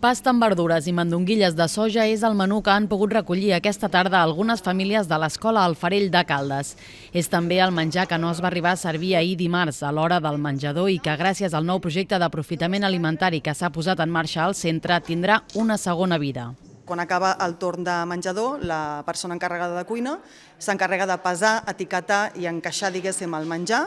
Pasta amb verdures i mandonguilles de soja és el menú que han pogut recollir aquesta tarda algunes famílies de l'escola El Farell de Caldes. És també el menjar que no es va arribar a servir ahir dimarts a l'hora del menjador i que gràcies al nou projecte d'aprofitament alimentari que s'ha posat en marxa al centre tindrà una segona vida. Quan acaba el torn de menjador, la persona encarregada de cuina s'encarrega de pesar, etiquetar i encaixar, diguéssim, el menjar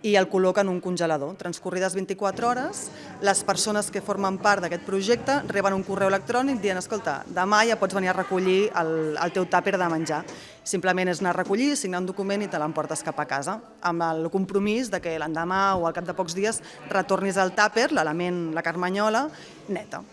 i el col·loca en un congelador. Transcorrides 24 hores, les persones que formen part d'aquest projecte reben un correu electrònic dient: escolta, demà ja pots venir a recollir el teu tàper de menjar. Simplement és anar a recollir, signar un document i te l'emportes cap a casa, amb el compromís de que l'endemà o al cap de pocs dies retornis el tàper, l'element, la carmanyola, neta.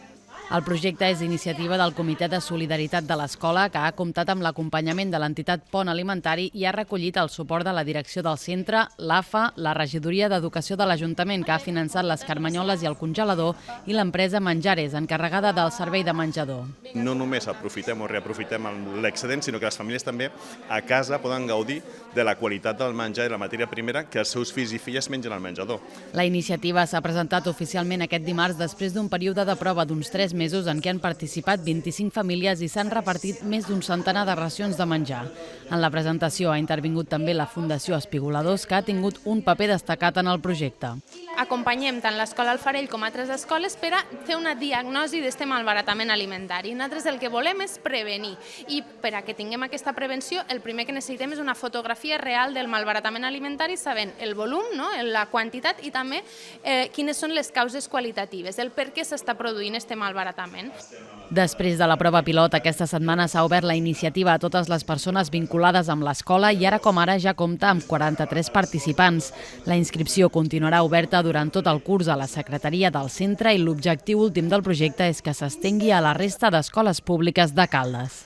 El projecte és iniciativa del Comitè de Solidaritat de l'Escola, que ha comptat amb l'acompanyament de l'entitat Pont Alimentari i ha recollit el suport de la direcció del centre, l'AFA, la Regidoria d'Educació de l'Ajuntament, que ha finançat les carmanyoles i el congelador, i l'empresa Menjares, encarregada del servei de menjador. No només aprofitem o reaprofitem l'excedent, sinó que les famílies també a casa poden gaudir de la qualitat del menjar i la matèria primera que els seus fills i filles mengen al menjador. La iniciativa s'ha presentat oficialment aquest dimarts després d'un període de prova d'uns 3 mesos en què han participat 25 famílies i s'han repartit més d'un centenar de racions de menjar. En la presentació ha intervingut també la Fundació Espigoladors, que ha tingut un paper destacat en el projecte. Acompanyem tant l'Escola El Farell com altres escoles per a fer una diagnosi d'aquest malbaratament alimentari. Nosaltres el que volem és prevenir i per a que tinguem aquesta prevenció el primer que necessitem és una fotografia real del malbaratament alimentari sabent el volum, la quantitat i també quines són les causes qualitatives, el per què s'està produint aquest malbaratament. Després de la prova pilot, aquesta setmana s'ha obert la iniciativa a totes les persones vinculades amb l'escola i ara com ara ja compta amb 43 participants. La inscripció continuarà oberta durant tot el curs a la secretaria del centre i l'objectiu últim del projecte és que s'estengui a la resta d'escoles públiques de Caldes.